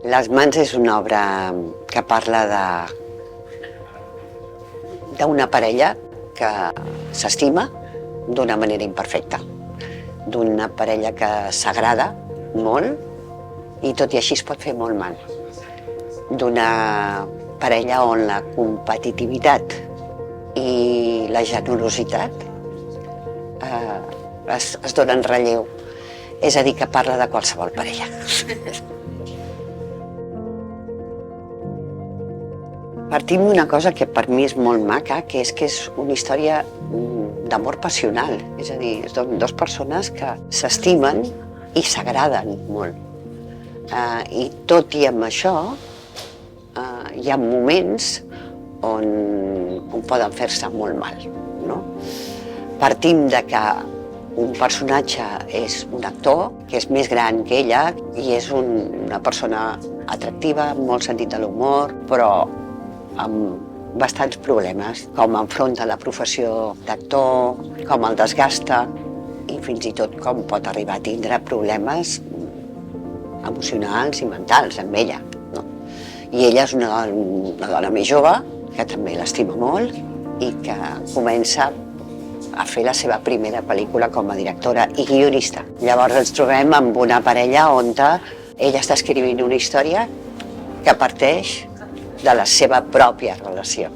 Les mans és una obra que parla d'una parella que s'estima d'una manera imperfecta, d'una parella que s'agrada molt i tot i així es pot fer molt mal, d'una parella on la competitivitat i la generositat es donen relleu, és a dir, que parla de qualsevol parella. Partim d'una cosa que per mi és molt maca, que és una història d'amor passional, és a dir, són dues persones que s'estimen i s'agraden molt. I tot i amb això, hi ha moments on poden fer-se molt mal, no? Partim de que un personatge és un actor que és més gran que ella i és una persona atractiva, amb molt sentit de l'humor, però amb bastants problemes, com enfronta la professió d'actor, com el desgasta i fins i tot com pot arribar a tindre problemes emocionals i mentals amb ella, no? I ella és una dona més jove, que també l'estima molt i que comença a fer la seva primera pel·lícula com a directora i guionista. Llavors ens trobem amb una parella on ella està escrivint una història que parteix de la seva pròpia relació.